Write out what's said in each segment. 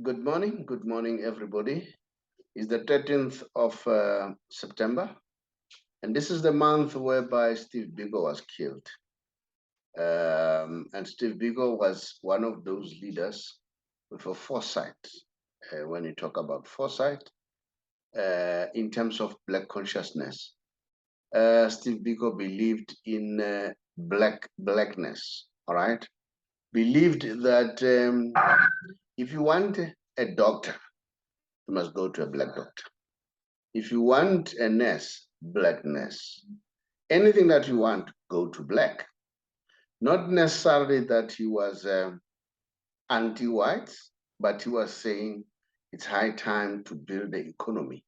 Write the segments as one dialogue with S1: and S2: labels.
S1: Good morning, everybody. It's the 13th of September, and this is the month whereby Steve Biko was killed. And Steve Biko was one of those leaders with a foresight. When you talk about foresight, in terms of Black consciousness, Steve Biko believed in blackness. All right, believed that if you want a doctor, you must go to a black doctor. If you want a nurse, black nurse. Anything that you want, go to black. Not necessarily that he was anti-white, but he was saying it's high time to build the economy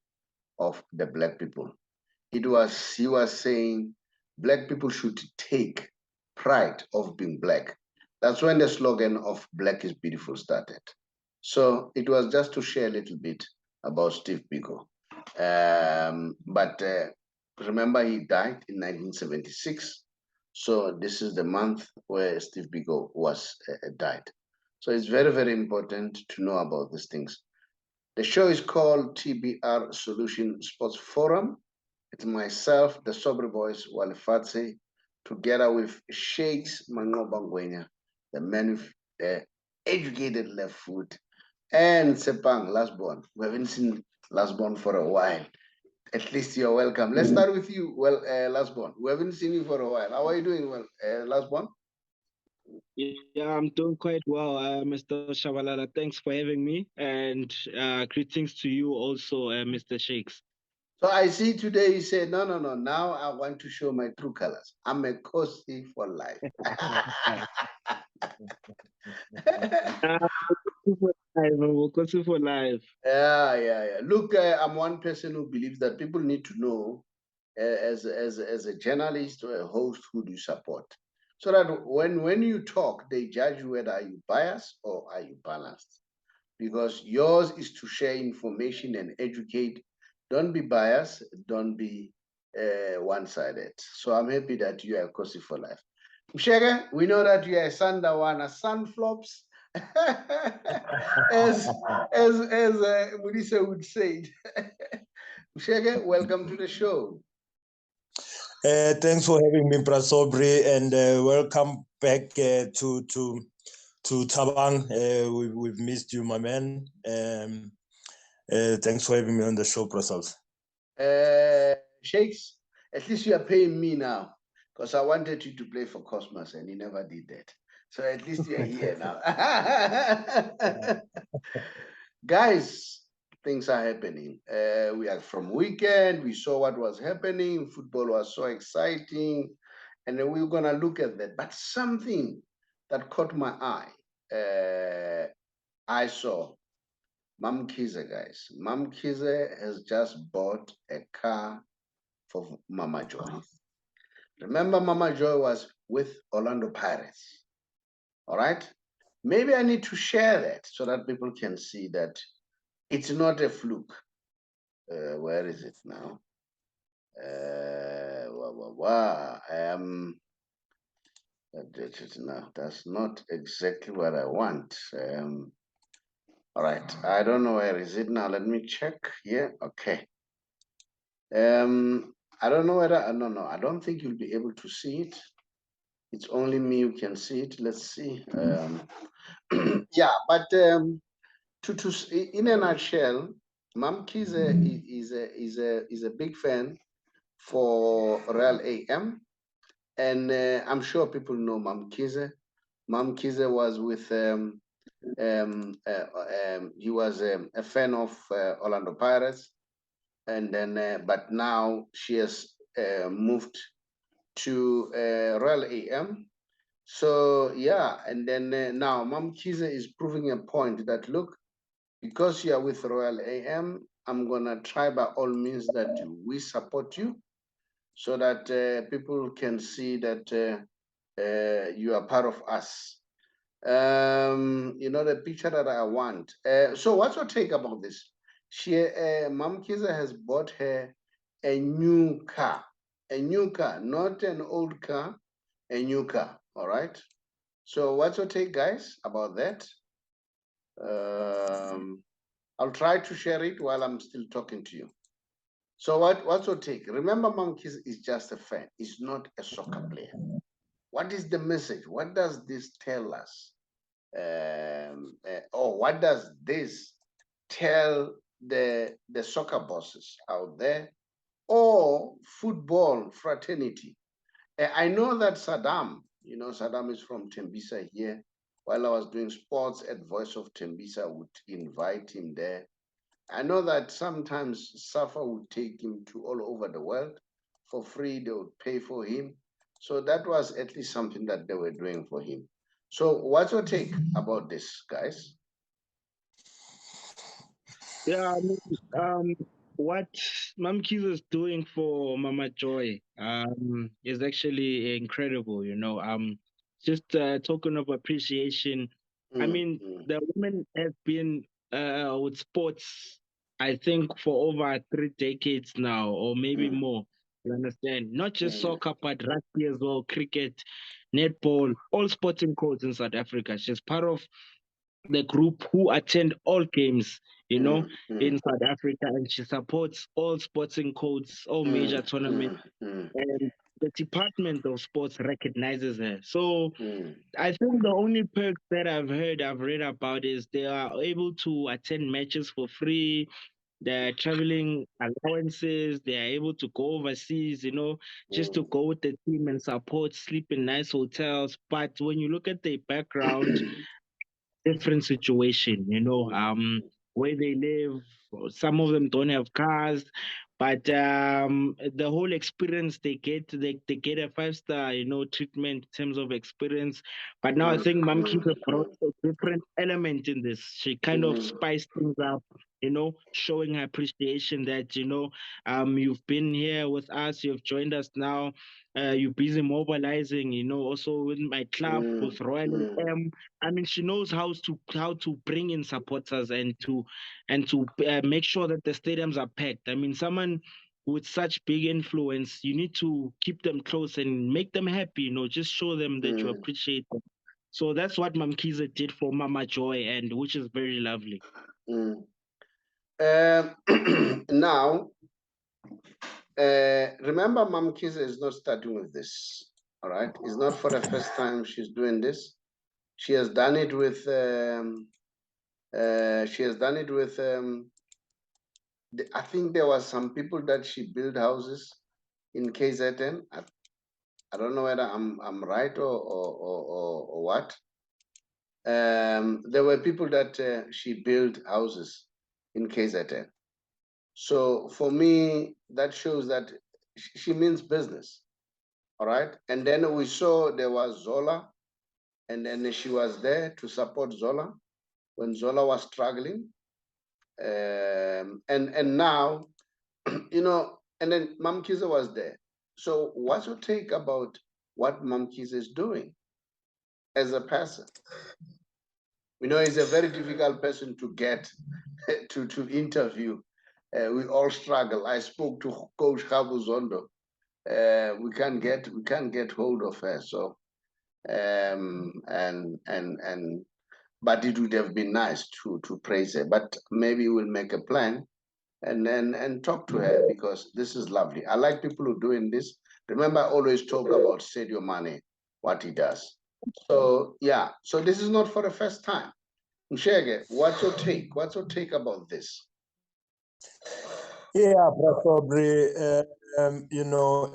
S1: of the black people. He was saying black people should take pride of being black. That's when the slogan of Black is Beautiful started. So it was just to share a little bit about Steve Biko. But remember, he died in 1976. So this is the month where Steve Biko was died. So it's very, very important to know about these things. The show is called TBR Solutions Sports Forum. It's myself, the Saubrey Boyz Walefatshe, together with Sheikhs Manqoba Ngwenya, the man with educated left foot, and Tshepang, last born. We haven't seen last born for a while. At least you're welcome. Let's start with you. Well, last born. We haven't seen you for a while. How are you doing? Well, last born.
S2: Yeah, I'm doing quite well, Mr. Shabalala. Thanks for having me, and greetings to you also, Mr. Sheikhs.
S1: So I see today you say, no. Now I want to show my true colors. I'm a Kosi for life.
S2: We'll continue for life.
S1: Yeah. Look, I'm one person who believes that people need to know, as a journalist or a host, who do you support, so that when you talk, they judge you whether are you biased or are you balanced. Because yours is to share information and educate. Don't be biased. Don't be one-sided. So I'm happy that you are Kosi for life. Mshege, we know that you are a Sandawana, sunflops, as Mudisa would say. Mshege, welcome to the show.
S3: Thanks for having me, Saubrey, and welcome back to Tshepang. We've missed you, my man. Thanks for having me on the show, Brussels.
S1: Sheikhs, at least you are paying me now, because I wanted you to play for Cosmos and you never did that. So at least you are here now. Guys, things are happening. We are from weekend. We saw what was happening. Football was so exciting. And then we were going to look at that. But something that caught my eye, I saw MaMkhize, guys. MaMkhize has just bought a car for Mama Joy. Remember, Mama Joy was with Orlando Pirates. All right? Maybe I need to share that so that people can see that it's not a fluke. Where is it now? No, that's not exactly what I want. All right, I don't know where is it now. Let me check here. Okay. I don't know whether, no, I don't think you'll be able to see it. It's only me who can see it. Let's see. Yeah, but in a nutshell, MaMkhize is a big fan for Real AM, and I'm sure people know MaMkhize. MaMkhize was with he was a fan of Orlando Pirates, and then but now she has moved to Real AM. So yeah, and then now MaMkhize is proving a point that, look, because you are with Royal AM, I'm gonna try by all means that we support you, so that people can see that you are part of us. You know, the picture that I want. So what's your take about this? MaMkhize has bought her a new car, not an old car, a new car. All right. So what's your take, guys, about that? I'll try to share it while I'm still talking to you. So what's your take? Remember, MaMkhize is just a fan. He's not a soccer player. What is the message? What does this tell us? Or what does this tell the soccer bosses out there or football fraternity? I know that Saddam, Saddam is from Tembisa here. While I was doing sports at Voice of Tembisa, I would invite him there. I know that sometimes SAFA would take him to all over the world for free. They would pay for him. So that was at least something that they were doing for him. So what's your take about this, guys?
S2: Yeah, what MaMkhize is doing for Mama Joy is actually incredible. Just token of appreciation. I mean, the woman has been with sports, I think, for over 3 decades now, or maybe more. You understand? Not just soccer, but rugby as well, cricket, netball, all sporting codes in South Africa. She's part of the group who attend all games, in South Africa, and she supports all sporting codes, all major tournaments, and the Department of Sports recognizes her. So I think the only perks that I've read about is they are able to attend matches for free. They're traveling allowances. They are able to go overseas, just to go with the team and support, sleep in nice hotels. But when you look at the background, different situation, where they live. Some of them don't have cars, but the whole experience they get a 5-star, treatment in terms of experience. But now I think MaMkhize brought a different element in this. She kind of spiced things up, showing her appreciation that, you've been here with us, you've joined us now. You're busy mobilizing, also with my club, with Royal FM. I mean, she knows how to bring in supporters and to make sure that the stadiums are packed. I mean, someone with such big influence, you need to keep them close and make them happy. Just show them that you appreciate them. So that's what MaMkhize did for Mama Joy, and which is very lovely.
S1: Now, remember, MaMkhize is not starting with this. All right, it's not for the first time she's doing this. She has done it with. I think there was some people that she built houses in KZN. I don't know whether I'm right or what. There were people that she built houses in KZN. So for me, that shows that she means business. All right. And then we saw there was Zola, and then she was there to support Zola when Zola was struggling. And now, and then MaMkhize was there. So what's your take about what MaMkhize is doing as a person? He's a very difficult person to get to interview. We all struggle. I spoke to Coach Kgabu Zondo. We can't get hold of her. So but it would have been nice to praise her. But maybe we'll make a plan and talk to her, because this is lovely. I like people who are doing this. Remember, I always talk about Sadio Mane, what he does. So yeah, so this is not for the first time. Mshege, what's your take? What's your take about this?
S3: Yeah, Saubrey,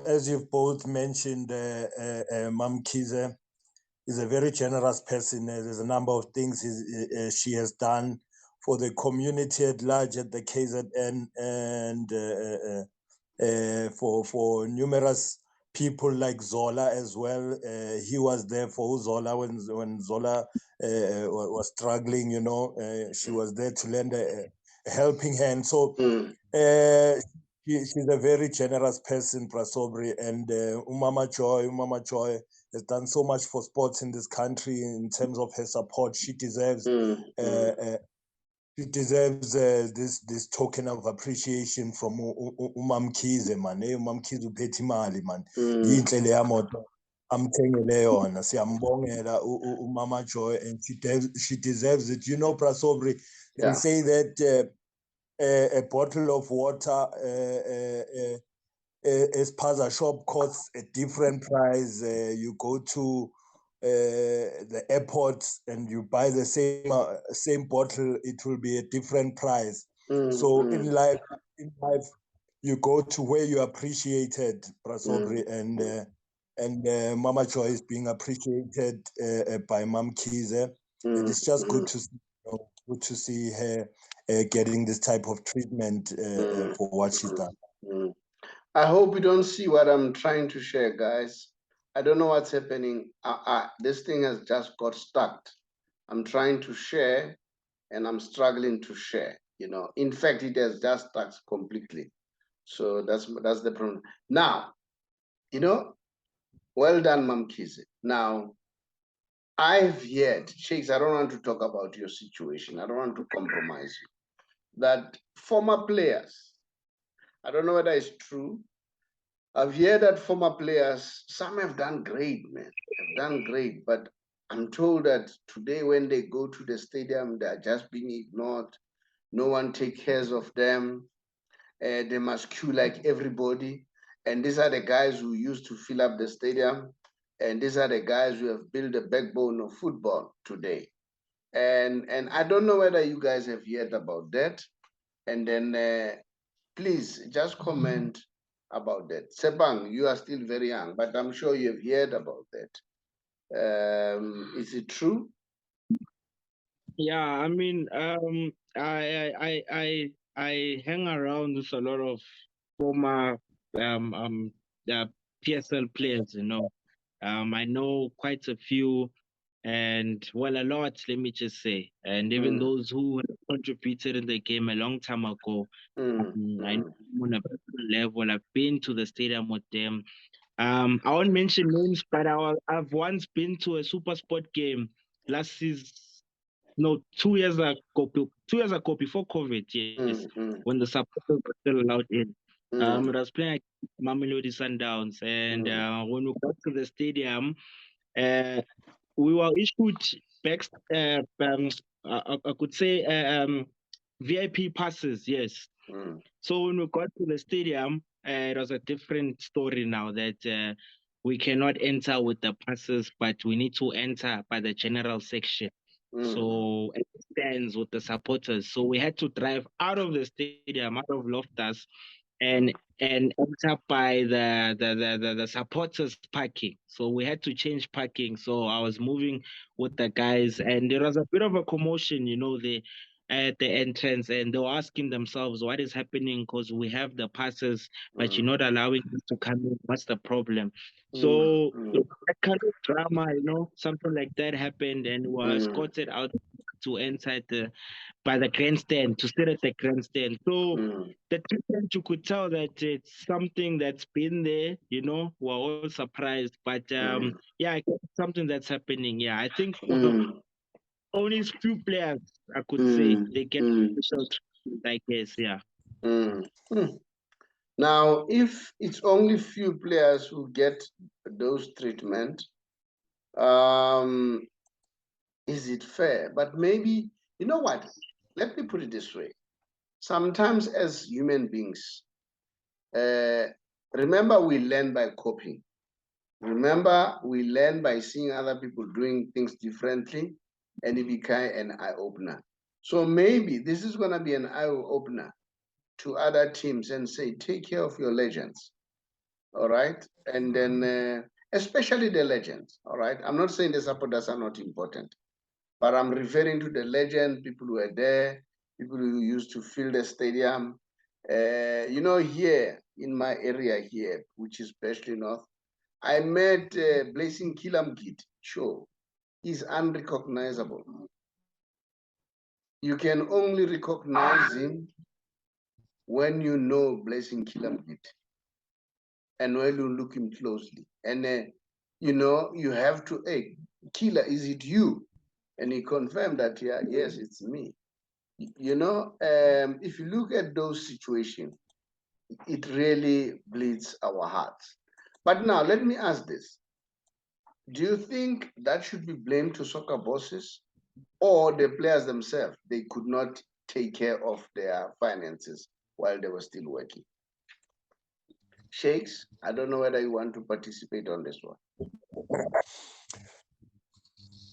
S3: as you've both mentioned, MaMkhize is a very generous person. There's a number of things she has done for the community at large at the KZN, and for numerous people like Zola as well. He was there for Zola when Zola was struggling. She was there to lend a helping hand. So she's a very generous person, Saubrey, and Mama Joy has done so much for sports in this country in terms of her support. She deserves this token of appreciation from MaMkhize, man. MaMkhize uphethe imali, man. Yinhle leya moto. amthengele yona. Siyambongela uMama Joy, and she deserves it. You know, Saubrey, they say that a bottle of water espaza shop costs a different price. You go to the airport and you buy the same bottle, it will be a different price. So in life, you go to where you appreciated, Saubrey, and Mama Joy is being appreciated by MaMkhize. And it's just good to see her getting this type of treatment for what she's done.
S1: I hope you don't see what I'm trying to share, guys. I don't know what's happening. This thing has just got stuck. I'm trying to share and I'm struggling to share. You know, in fact, it has just stuck completely. So that's the problem. Now, you know, well done, MaMkhize. Now, I've heard, Shakes, I don't want to talk about your situation. I don't want to compromise you. That former players, I don't know whether it's true. I've heard that former players, some have done great, man, have done great. But I'm told that today when they go to the stadium, they're just being ignored. No one takes care of them. They must queue like everybody. And these are the guys who used to fill up the stadium. And these are the guys who have built the backbone of football today. And I don't know whether you guys have heard about that. And then please just comment about that. Tshepang, you are still very young, but I'm sure you have heard about that. Is it true?
S2: Yeah, I mean, I hang around with a lot of former PSL players, you know. I know quite a few, and well, a lot, let me just say. And even those who contributed in the game a long time ago, I know them on a personal level. I've been to the stadium with them. I won't mention names, but I've once been to a super sport game last season. No, 2 years ago. 2 years ago, before COVID, yes, when the supporters were still allowed in. It was playing like Mamelodi Sundowns, and when we got to the stadium, we were issued back. I could say VIP passes. Yes. So when we got to the stadium, it was a different story now that we cannot enter with the passes, but we need to enter by the general section. So it stands with the supporters. So we had to drive out of the stadium, out of Loftus, and enter by the supporters parking. So we had to change parking. So I was moving with the guys, and there was a bit of a commotion, you know, at the entrance, and they were asking themselves what is happening because we have the passes, but you're not allowing us to come in. What's the problem? So that kind of drama, you know, something like that happened, and was escorted out to enter by the grandstand, to sit at the grandstand. So the treatment, you could tell that it's something that's been there, you know, we're all surprised. But yeah, I guess it's something that's happening. Yeah, I think only few players, I could say, they get special treatment, I guess, yeah.
S1: Now, if it's only few players who get those treatment, is it fair? But maybe, you know what? Let me put it this way. Sometimes as human beings, remember we learn by copying. Remember we learn by seeing other people doing things differently, and it became an eye-opener. So maybe this is going to be an eye-opener to other teams and say, take care of your legends, all right? And then, especially the legends, all right? I'm not saying the supporters are not important, but I'm referring to the legend, people who were there, people who used to fill the stadium. You know, here in my area here, which is Beshley North, I met Blessing Kilamgit. Sure, he's unrecognizable. You can only recognize him when you know Blessing Kilamgit and when you look him closely. And you know, you have to, hey, Killer, is it you? And he confirmed that, yeah, yes, it's me. You know, if you look at those situations, it really bleeds our hearts. But now let me ask this. Do you think that should be blamed to soccer bosses or the players themselves? They could not take care of their finances while they were still working. Sheikhs, I don't know whether you want to participate on this one.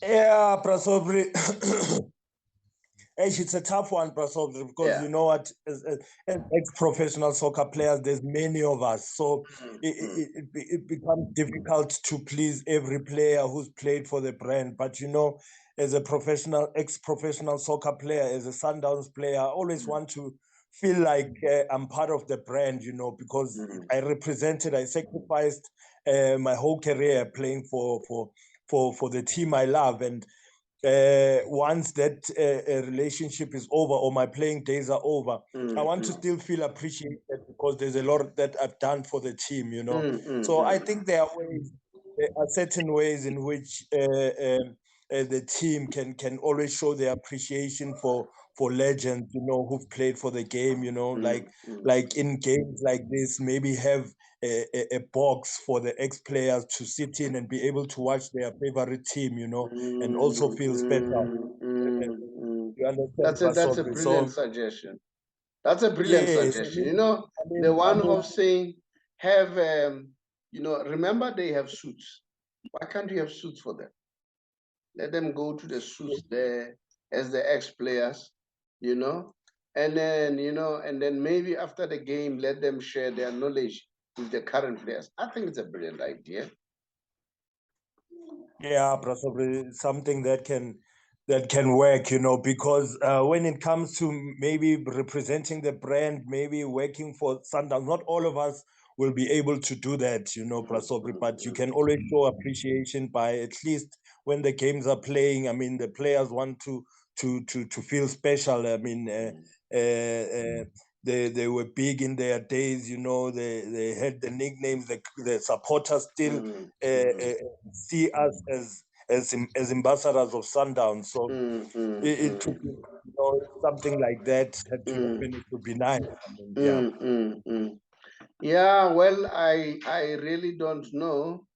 S3: Yeah, Prasobri. It's a tough one, Prasobri, because you know what, as ex-professional soccer players, there's many of us. So it becomes difficult to please every player who's played for the brand. But you know, as a professional, ex-professional soccer player, as a Sundowns player, I always want to feel like I'm part of the brand, you know, because I represented, I sacrificed my whole career playing for the team I love. And once that relationship is over or my playing days are over, I want to still feel appreciated because there's a lot that I've done for the team, you know. So I think there are certain ways in which the team can always show their appreciation for legends, you know, who've played for the game, you know, like in games like this, maybe have a box for the ex-players to sit in and be able to watch their favorite team, you know, and also feel special. You understand?
S1: That's a brilliant suggestion. That's a brilliant suggestion. You know, the one of saying have you know, remember they have suits. Why can't you have suits for them? Let them go to the suits there as the ex-players, you know, and then, you know, and then maybe after the game, let them share their knowledge with the current players. I think it's a brilliant idea.
S3: Yeah, possibly something that can work, you know, because when it comes to maybe representing the brand, maybe working for Sundowns, not all of us will be able to do that, you know, Prasobri, but you can always show appreciation by at least when the games are playing. I mean, the players want to feel special. I mean, they were big in their days, you know, they had the nicknames, the supporters still see us as ambassadors of Sundown. So it to be, you know, something like that to happen, it would be nice. I mean,
S1: yeah, well, I really don't know.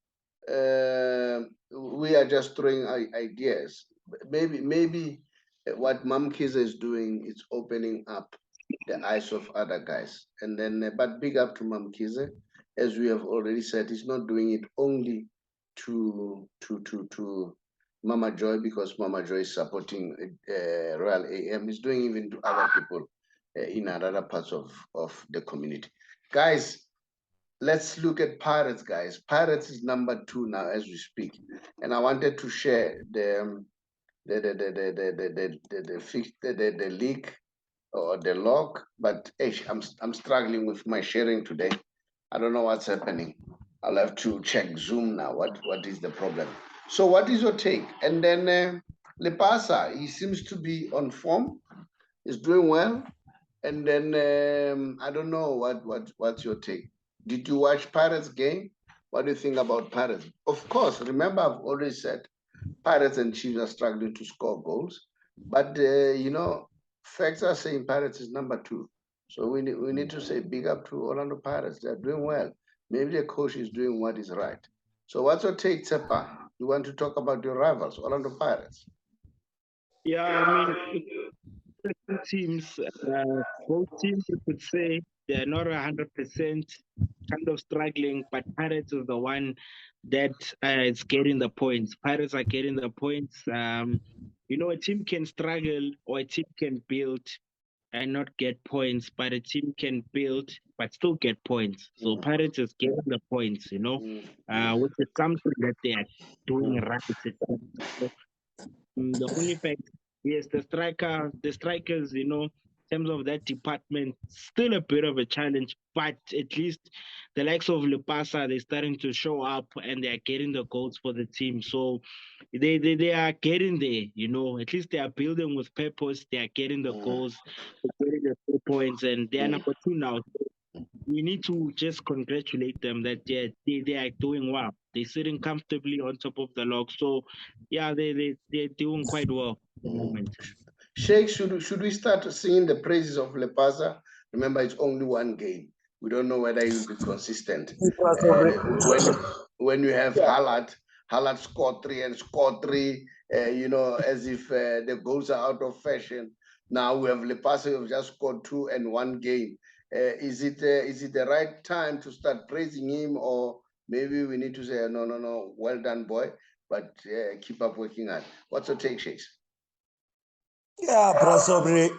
S1: We are just throwing ideas. Maybe what MaMkhize is doing is opening up the eyes of other guys. And then, but big up to MaMkhize, as we have already said, he's not doing it only to Mama Joy because Mama Joy is supporting Royal AM. He's doing even to other people in other parts of the community. Guys, let's look at Pirates, guys. Pirates is number 2 now as we speak, and I wanted to share the leak or the log, but hey, I'm struggling with my sharing today. I don't know what's happening. I'll have to check Zoom now. What is the problem? So, what is your take? And then Lepasa, he seems to be on form. He's doing well. And then I don't know what's your take. Did you watch Pirates game? What do you think about Pirates? Of course, remember I've always said Pirates and Chiefs are struggling to score goals, but you know, facts are saying Pirates is number 2. So we need to say big up to Orlando Pirates. They're doing well. Maybe the coach is doing what is right. So what's your take, Tshepang? You want to talk about your rivals, Orlando Pirates?
S2: Yeah, I mean, teams, both teams, you could say they're not 100% kind of struggling, but Pirates is the one that is getting the points. Pirates are getting the points. You know, a team can struggle or a team can build and not get points, but a team can build but still get points. So Pirates is getting the points, you know, which is something that they are doing right. The only fact, yes, the strikers, you know, in terms of that department, still a bit of a challenge, but at least the likes of Lepasa, they're starting to show up and they are getting the goals for the team. So they are getting there, you know, at least they are building with purpose, they are getting the goals, they're getting the 3 points, and they are number 2 now. We need to just congratulate them that they are doing well. They're sitting comfortably on top of the log. So, yeah, they're doing quite well at the moment.
S1: Sheikh, should we start singing the praises of Lepasa? Remember, it's only one game. We don't know whether he'll be consistent. When you have Haaland Haaland scored 3 and scored 3, you know, as if the goals are out of fashion. Now we have Lepasse who have just scored 2 and 1 game. Is it the right time to start praising him, or maybe we need to say, no, well done, boy, but keep up working hard? What's your take, Shakes?
S3: Yeah, Saubrey,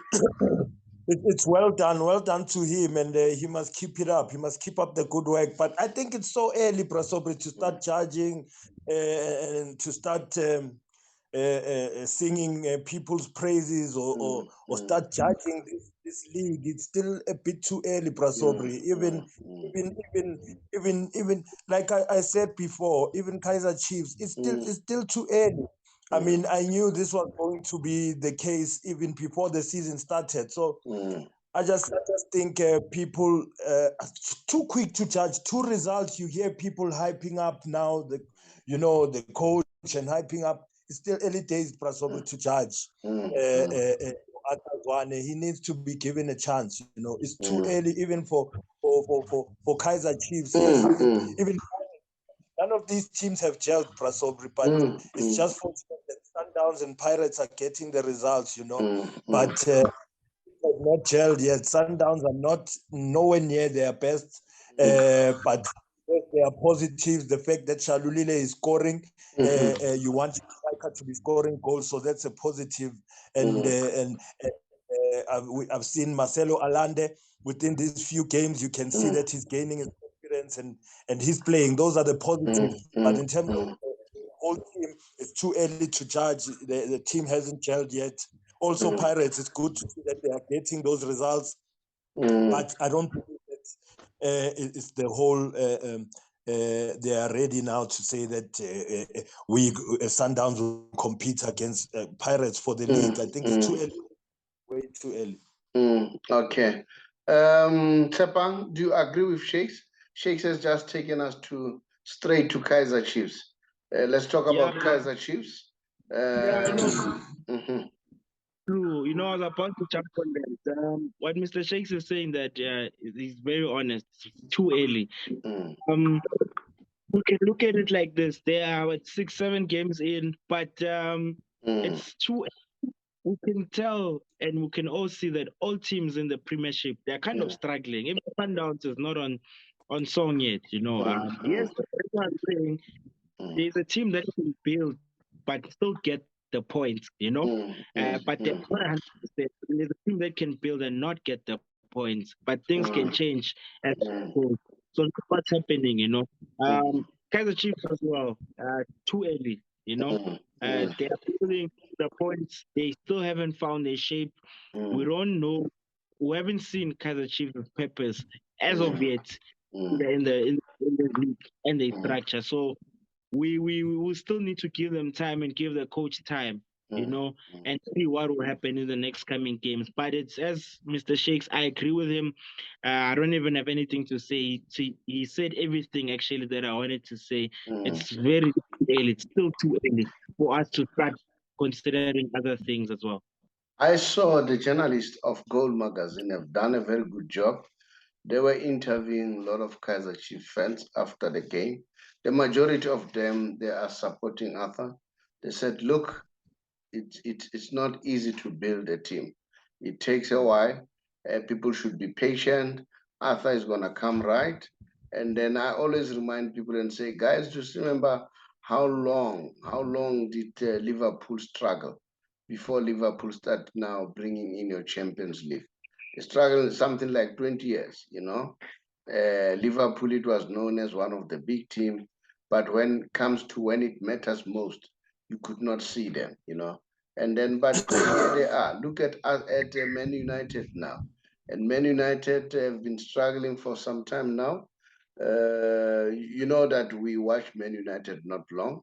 S3: it's well done to him, and he must keep it up. He must keep up the good work. But I think it's so early, Saubrey, to start judging and to start singing people's praises or start judging this league. It's still a bit too early, Saubrey. Even like I said before, even Kaizer Chiefs, it's still too early. I mean, I knew this was going to be the case even before the season started. So I just think people too quick to judge. Two results, you hear people hyping up now the coach and hyping up. It's still early days, Saubrey, to judge. He needs to be given a chance. You know, it's too early even for Kaizer Chiefs. Even none of these teams have gelled, Saubrey, but it's just fortunate that Sundowns and Pirates are getting the results, you know. But have not gelled yet. Sundowns are not nowhere near their best, but there are positives. The fact that Shalulile is scoring, you want your striker to be scoring goals, so that's a positive. And I've seen Marcelo Alande within these few games. You can see that he's gaining his confidence and he's playing. Those are the positives. But in terms of the whole team, it's too early to judge. The team hasn't gelled yet. Also, Pirates, it's good to see that they are getting those results. But I don't think that it's the whole. They are ready now to say that Sundowns will compete against Pirates for the league. I think it's too early, way too early.
S1: Okay. Tshepang, do you agree with Shakes? Shakes has just taken us straight to Kaizer Chiefs. Let's talk about Kaizer Chiefs.
S2: True. You know, I was about to jump on that. What Mr. Shakes is saying that he's very honest. It's too early. We can look at it like this. There are 6, 7 games in, but it's too. We can tell and we can all see that all teams in the Premiership, they're kind of struggling. Even Sundowns is not on song yet. You know, yes, that's what I'm saying. There's a team that can build, but still get the points, you know. But they're not 100%. There's a team that can build and not get the points, but things can change as so look what's happening, you know. Kaizer Chiefs as well, too early, you know. They are building the points. They still haven't found their shape. We don't know. We haven't seen Kaizer Chiefs' purpose as of yet in the league and the structure. So we will still need to give them time and give the coach time, you know, and see what will happen in the next coming games. But it's as Mr. Shakes, I agree with him. I don't even have anything to say. He said everything actually that I wanted to say. It's very early. It's still too early for us to start considering other things as well.
S1: I saw the journalists of Gold Magazine have done a very good job. They were interviewing a lot of Kaizer Chiefs fans after the game. The majority of them, they are supporting Arthur. They said, look, it's not easy to build a team. It takes a while. People should be patient. Arthur is going to come right. And then I always remind people and say, guys, just remember how long did Liverpool struggle before Liverpool started now bringing in your Champions League? They struggled something like 20 years, you know. Liverpool, it was known as one of the big teams, but when it comes to when it matters most, you could not see them, you know. And then, but here they are. Look at Man United now. And Man United have been struggling for some time now. You know that we watched Man United not long.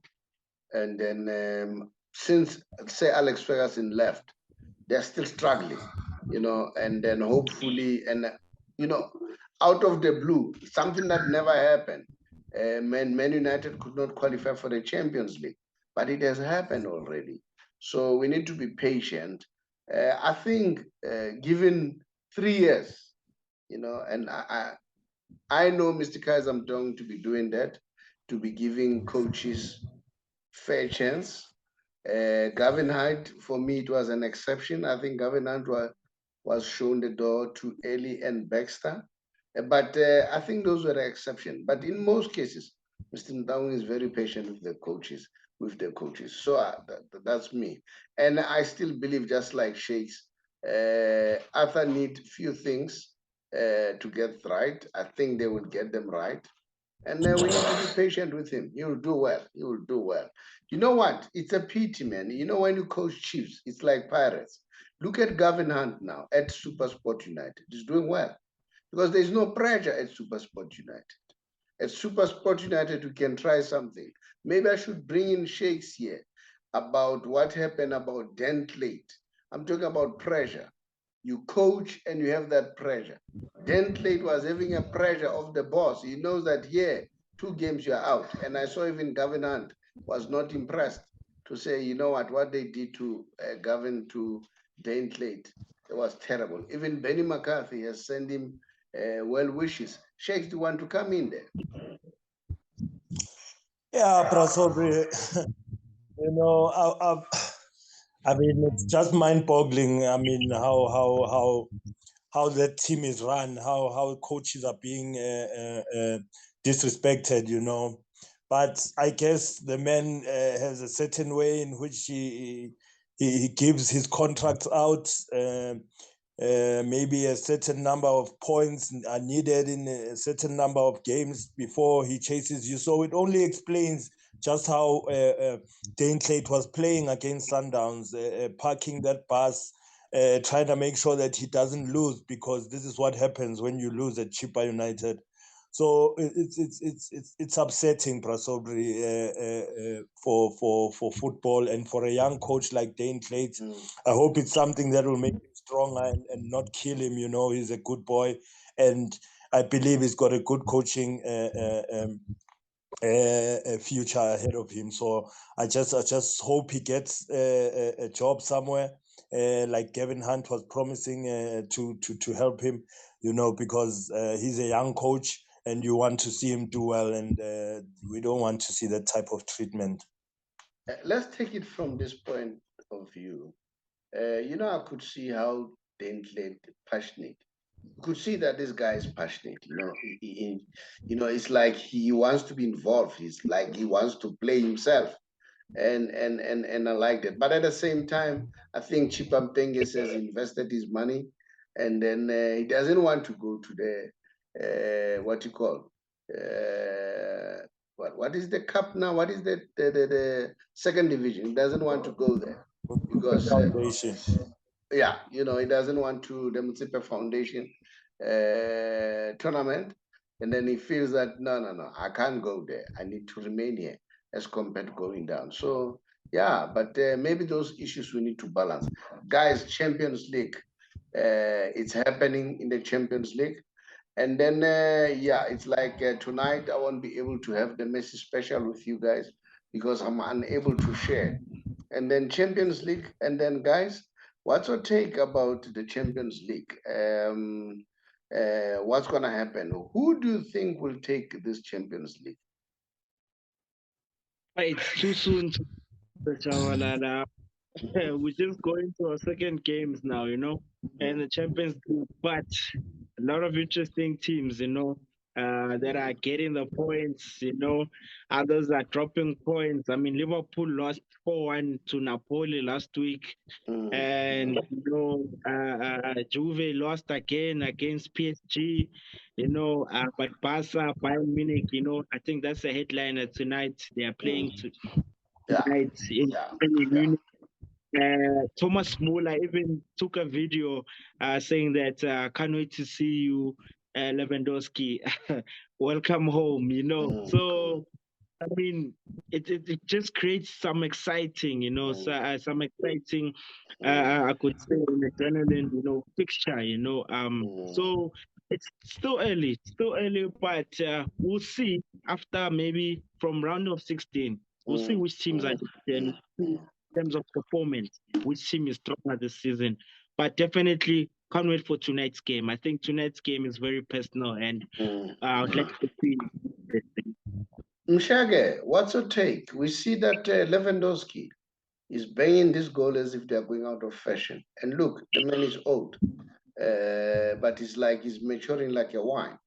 S1: And then since, say, Alex Ferguson left, they're still struggling, you know, and then hopefully, and, you know, out of the blue, something that never happened. Man United could not qualify for the Champions League, but it has happened already. So we need to be patient. I think given 3 years, you know, and I know Mr. Kaizer, I'm going to be doing that, to be giving coaches fair chance. Gavin Hyde, for me, it was an exception. I think Gavin Hyde was shown the door too early and Baxter. But I think those were the exception. But in most cases, Mr. Ndawung is very patient with the coaches. So that's me. And I still believe, just like Shakes, Arthur need few things to get right. I think they will get them right. And we need to be patient with him. He will do well. He will do well. You know what? It's a pity, man. You know, when you coach Chiefs, it's like Pirates. Look at Gavin Hunt now at SuperSport United. He's doing well because there's no pressure at SuperSport United. At SuperSport United, we can try something. Maybe I should bring in Shakes here about what happened about Dentlate. I'm talking about pressure. You coach and you have that pressure. Dentlate was having a pressure of the boss. He knows that here, 2 games you're out. And I saw even Gavin Hunt was not impressed to say, you know what they did to Gavin, to Dentlate, it was terrible. Even Benny McCarthy has sent him well wishes. Shakes, do you want to come in there?
S3: Yeah, Prasobri, you know, I mean, it's just mind-boggling. I mean, how that team is run, how coaches are being disrespected, you know. But I guess the man has a certain way in which he gives his contracts out. Maybe a certain number of points are needed in a certain number of games before he chases you. So it only explains just how Dane Clayton was playing against Sundowns, parking that bus, trying to make sure that he doesn't lose, because this is what happens when you lose at Chippa United. So it's upsetting, Prasobri, for football and for a young coach like Dane Clayton. I hope it's something that will make him stronger and not kill him. You know, he's a good boy, and I believe he's got a good coaching future ahead of him. So I just hope he gets a job somewhere, like Gavin Hunt was promising to help him. You know, because he's a young coach, and you want to see him do well, and we don't want to see that type of treatment.
S1: Let's take it from this point of view. You know, I could see how Dentley passionate. You could see that this guy is passionate. You know, it's like he wants to be involved. He's like he wants to play himself, and I like that. But at the same time, I think Chipam Tenges has invested his money, and then he doesn't want to go to the what you call what is the cup now? What is the second division? He doesn't want to go there because yeah, you know, he doesn't want to the Mutsipe Foundation tournament, and then he feels that no, I can't go there. I need to remain here as compared to going down. So yeah, but maybe those issues we need to balance. Guys, Champions League, it's happening in the Champions League. And then, yeah, it's like tonight I won't be able to have the Messi special with you guys because I'm unable to share. And then Champions League. And then, guys, what's your take about the Champions League? What's going to happen? Who do you think will take this Champions League?
S2: It's too soon to we're just going to our second games now, you know, and the Champions League, but a lot of interesting teams, you know, that are getting the points, you know, others are dropping points. I mean, Liverpool lost 4-1 to Napoli last week, and, you know, Juve lost again against PSG, you know, but Barca, Bayern Munich, you know, I think that's a headliner tonight. They are playing tonight in Munich. Thomas Muller even took a video saying that can't wait to see you, Lewandowski. Welcome home, you know. So I mean, it just creates some exciting, you know, some exciting, I could say, an adrenaline, you know, fixture, you know. So it's still early, but we'll see after maybe from round of 16. We'll see which teams are in terms of performance, which team is stronger this season. But definitely can't wait for tonight's game. I think tonight's game is very personal, and I'd like to see.
S1: Mshage, what's your take? We see that Lewandowski is banging this goal as if they're going out of fashion. And look, the man is old, but it's like he's maturing like a wine.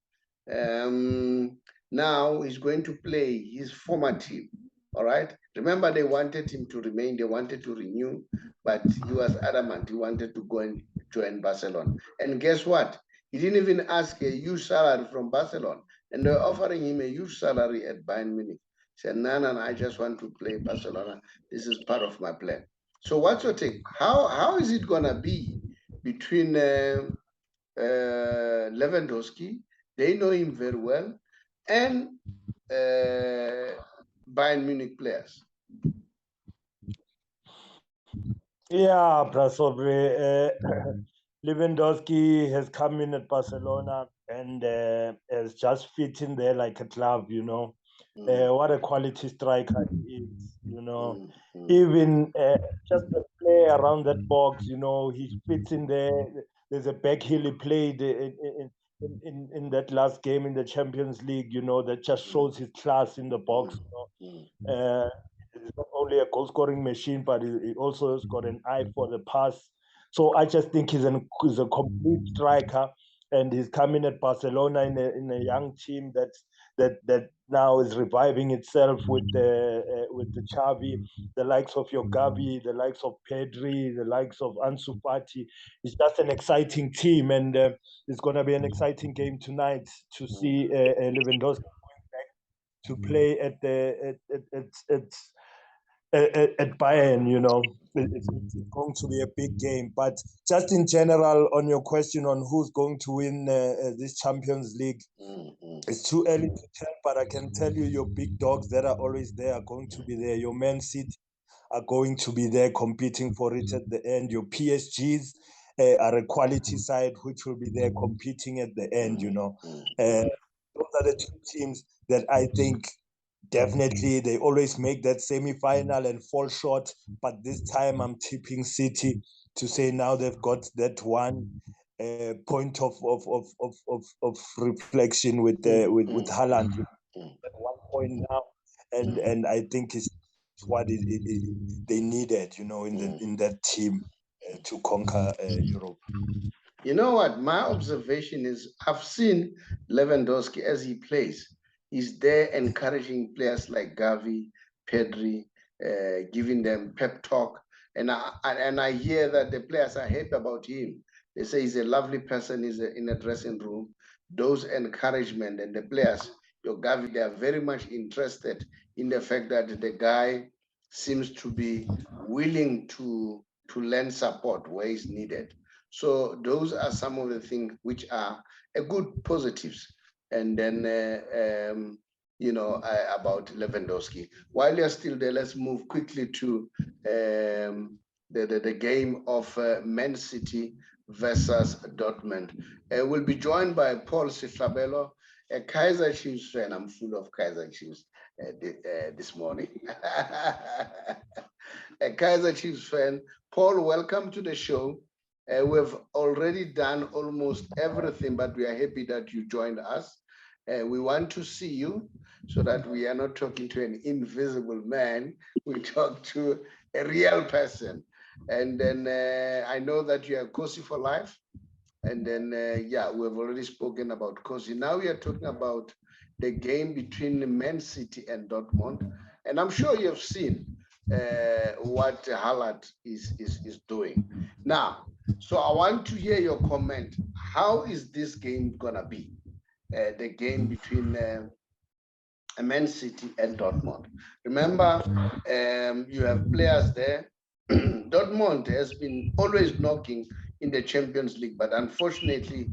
S1: Now he's going to play his former team. All right. Remember, they wanted him to remain, they wanted to renew, but he was adamant. He wanted to go and join Barcelona. And guess what? He didn't even ask a huge salary from Barcelona, and they're offering him a huge salary at Bayern Munich. He said, no, I just want to play Barcelona. This is part of my plan. So what's your take? How is it going to be between Lewandowski? They know him very well, and Bayern Munich players.
S3: Yeah, Saubrey. Lewandowski has come in at Barcelona and has just fit in there like a glove, you know. What a quality striker he is, you know. Even just the play around that box, you know, he fits in there. There's a back heel he played in that last game in the Champions League, you know, that just shows his class in the box. You know. He's not only a goal-scoring machine, but he also has got an eye for the pass. So I just think he's a complete striker, and he's coming at Barcelona in a young team that now is reviving itself with the Xavi, the likes of your Gavi, the likes of Pedri, the likes of Ansu Fati. It's just an exciting team, and it's going to be an exciting game tonight to see Lewandowski going back to play at Bayern. You know, it's going to be a big game. But just in general, on your question on who's going to win this Champions League, it's too early to tell. But I can tell you, your big dogs that are always there are going to be there. Your Man City are going to be there competing for it at the end. Your PSGs are a quality side which will be there competing at the end. You know, those are the two teams that I think. Definitely, they always make that semi-final and fall short. But this time, I'm tipping City to say now they've got that one point of reflection with Haaland. At 1 point now, and I think it's what they needed, you know, in that team to conquer Europe.
S1: You know what? My observation is I've seen Lewandowski as he plays. He's there encouraging players like Gavi, Pedri, giving them pep talk. And I hear that the players are happy about him. They say he's a lovely person, he's in a dressing room. Those encouragement and the players, your Gavi, they are very much interested in the fact that the guy seems to be willing to lend support where is needed. So those are some of the things which are a good positives. And then, about Lewandowski. While you're still there, let's move quickly to the game of Man City versus Dortmund. We'll be joined by Paul Sihlabelo, a Kaizer Chiefs fan. I'm full of Kaizer Chiefs this morning. A Kaizer Chiefs fan. Paul, welcome to the show. We've already done almost everything, but we are happy that you joined us. We want to see you so that we are not talking to an invisible man. We talk to a real person. And then I know that you are Kosi for life. And then, we've already spoken about Kosi. Now we are talking about the game between Man City and Dortmund. And I'm sure you've seen what Haaland is doing. Now, so I want to hear your comment. How is this game gonna be? The game between Man City and Dortmund. Remember, you have players there. Dortmund has been always knocking in the Champions League, but unfortunately,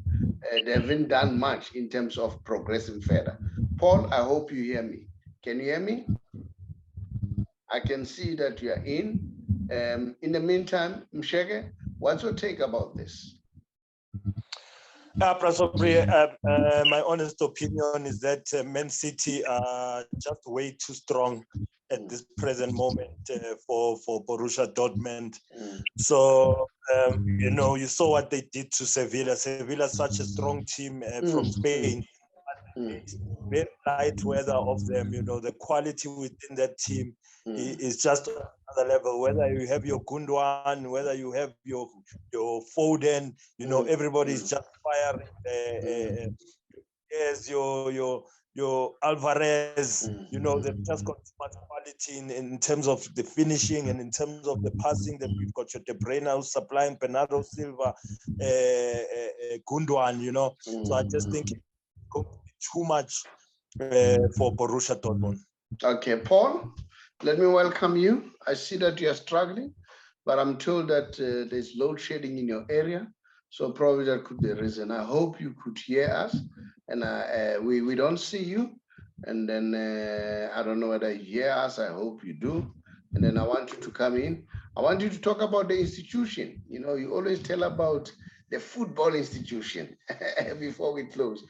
S1: they haven't done much in terms of progressing further. Paul, I hope you hear me. Can you hear me? I can see that you are in. In the meantime, Mshege, what's your take about this?
S3: Saubrey, my honest opinion is that Man City are just way too strong at this present moment for Borussia Dortmund. So, you saw what they did to Sevilla. Sevilla is such a strong team from Spain. It's very light weather of them. The quality within that team is just another level. Whether you have your Gundwan, whether you have your Foden, everybody is just firing. Yes, your Alvarez, they've just got too much quality in terms of the finishing and in terms of the passing. Then we've got your De Bruyne who's supplying Bernardo Silva, Gundwan, So I just think too much for Borussia Dortmund.
S1: Okay, Paul, let me welcome you. I see that you are struggling, but I'm told that there's load shedding in your area. So probably that could be a reason. I hope you could hear us, and we don't see you. And then I don't know whether you hear us. I hope you do. And then I want you to come in. I want you to talk about the institution. You always tell about the football institution before we close.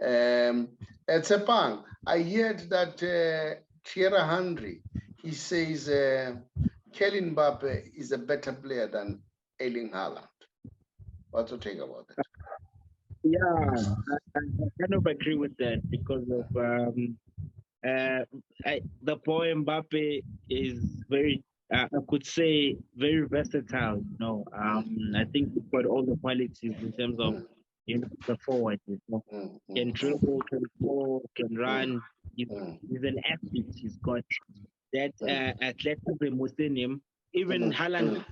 S1: Tshepang, I heard that Thierry Henry, he says Kylian Mbappe is a better player than Erling Haaland. What to think about that?
S2: Yeah, I kind of agree with that because of the boy Mbappe is very, I could say, very versatile. I think he's got all the qualities in terms of the forward. Can dribble, can score, can run. He's an athlete. He's got that athleticism within him. Even Haaland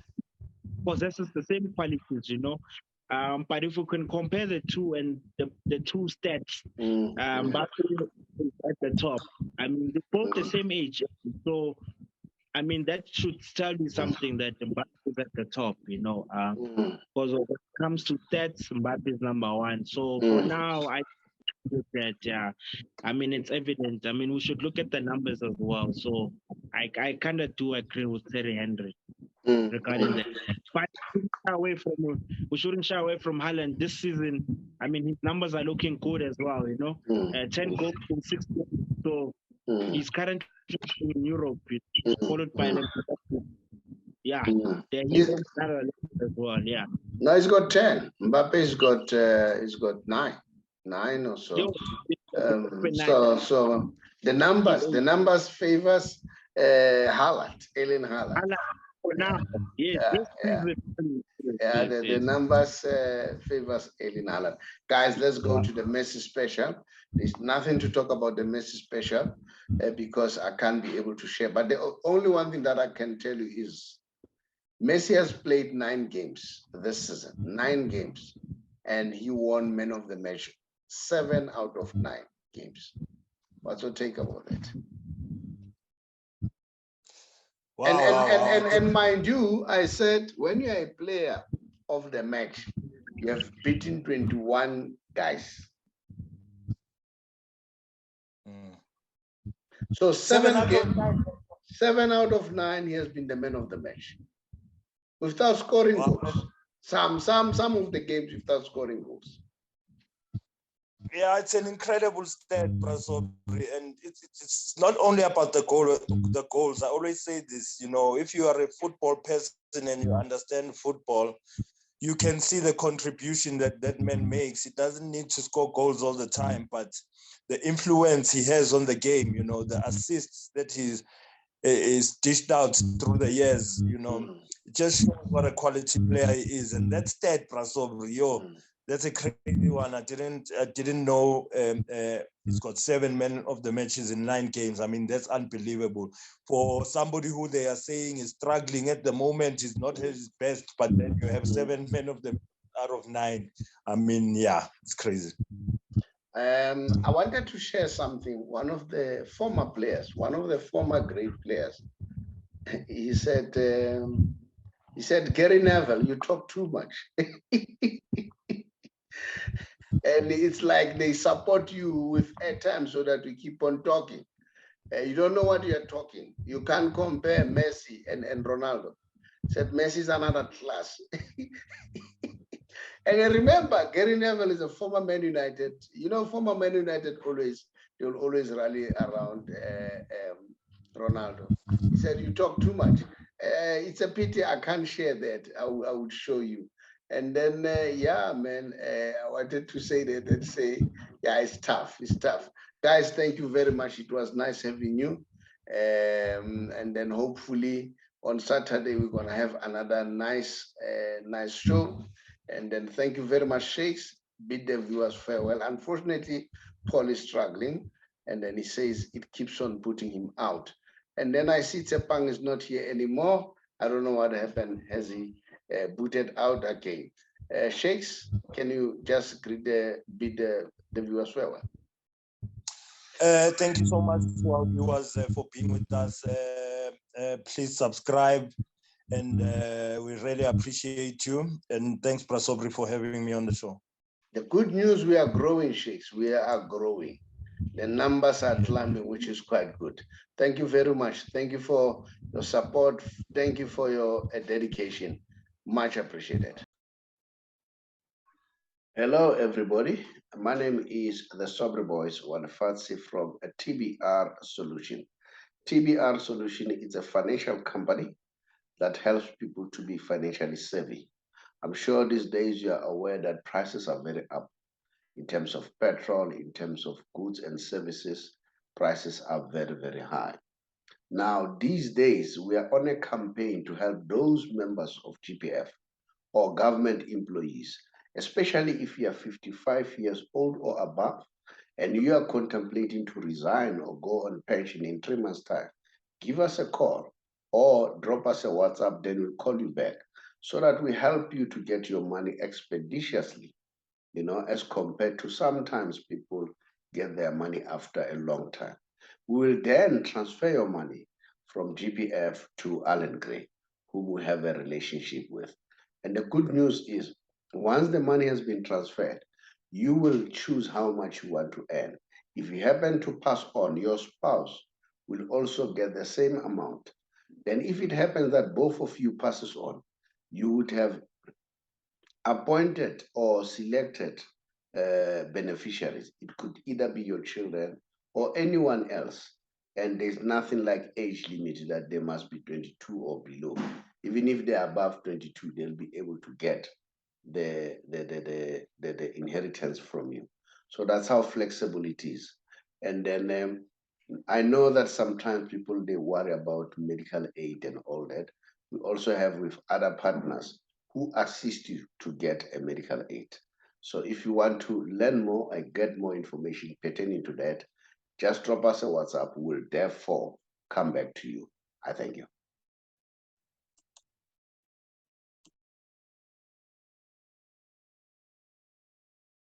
S2: possesses the same qualities, but if we can compare the two and the two stats, Mbappe is at the top. I mean, they're both the same age. So, I mean, that should tell you something that Mbappe is at the top, because when it comes to stats, Mbappe is number one. So for now, I think that, I mean, it's evident. I mean, we should look at the numbers as well. So I kind of do agree with Thierry Henry regarding that. But we shouldn't shy away from Haaland this season. I mean, his numbers are looking good as well, 10 goals in 6 games. So he's currently in Europe, followed by he's as well. Yeah.
S1: No, he's got 10. Mbappe's got 9 or so. So the numbers favors Haaland, Erling Haaland.
S2: Now,
S1: the numbers favors Erling Haaland. Guys, let's go to the Messi special. There's nothing to talk about the Messi special because I can't be able to share. But the only one thing that I can tell you is Messi has played 9 games this season, 9 games, and he won man of the match 7 out of 9 games. What's your take about it?
S3: Wow,
S1: and mind you, I said when you're a player of the match, you have beaten 21 guys. So 7 out of 9, he has been the man of the match without scoring goals. Some of the games without scoring goals.
S3: Yeah, it's an incredible stat, Saubrey, and it's not only about the goals. I always say this, if you are a football person and you understand football, you can see the contribution that man makes. He doesn't need to score goals all the time, but the influence he has on the game, the assists that he's dished out through the years, it just shows what a quality player he is. And that stat, Saubrey, that's a crazy one. I didn't know he's got 7 men of the matches in 9 games. I mean, that's unbelievable. For somebody who they are saying is struggling at the moment, is not his best, but then you have 7 men of them out of 9. I mean, yeah, it's crazy.
S1: I wanted to share something. One of the former great players, he said, Gary Neville, you talk too much. And it's like they support you with airtime so that we keep on talking. You don't know what you're talking. You can't compare Messi and Ronaldo. Said Messi's another class. And I remember Gary Neville is a former Man United. Former Man United they'll always rally around Ronaldo. He said, you talk too much. It's a pity I can't share that. I would show you. And then, I wanted to say that, Yeah, it's tough. It's tough. Guys, thank you very much. It was nice having you. And then hopefully on Saturday we're gonna have another nice show. And then thank you very much, Shakes. Bid the viewers farewell. Unfortunately, Paul is struggling, and then he says it keeps on putting him out. And then I see Tshepang is not here anymore. I don't know what happened. Has he booted out again? Shakes, can you just bid the viewers farewell?
S3: Thank you so much to our viewers for being with us. Please subscribe, and we really appreciate you. And thanks, Saubrey, for having me on the show.
S1: The good news, we are growing, Shakes. We are growing. The numbers are climbing, which is quite good. Thank you very much. Thank you for your support. Thank you for your dedication. Much appreciated. Hello, everybody. My name is the Saubrey Boyz Walefatshe from a TBR Solution. TBR Solution is a financial company that helps people to be financially savvy. I'm sure these days you are aware that prices are very up in terms of petrol, in terms of goods and services. Prices are very, very high. Now, these days, we are on a campaign to help those members of GPF or government employees, especially if you are 55 years old or above and you are contemplating to resign or go on pension in 3 months' time. Give us a call or drop us a WhatsApp, then we'll call you back so that we help you to get your money expeditiously, as compared to sometimes people get their money after a long time. We will then transfer your money from GPF to Allen Gray, whom we have a relationship with. And the good news is, once the money has been transferred, you will choose how much you want to earn. If you happen to pass on, your spouse will also get the same amount. Then if it happens that both of you passes on, you would have appointed or selected beneficiaries. It could either be your children or anyone else. And there's nothing like age limit that they must be 22 or below. Even if they're above 22, they'll be able to get the inheritance from you. So that's how flexible it is. And then I know that sometimes people, they worry about medical aid and all that. We also have with other partners who assist you to get a medical aid. So if you want to learn more and get more information pertaining to that, just drop us a WhatsApp. We'll therefore come back to you. I thank you.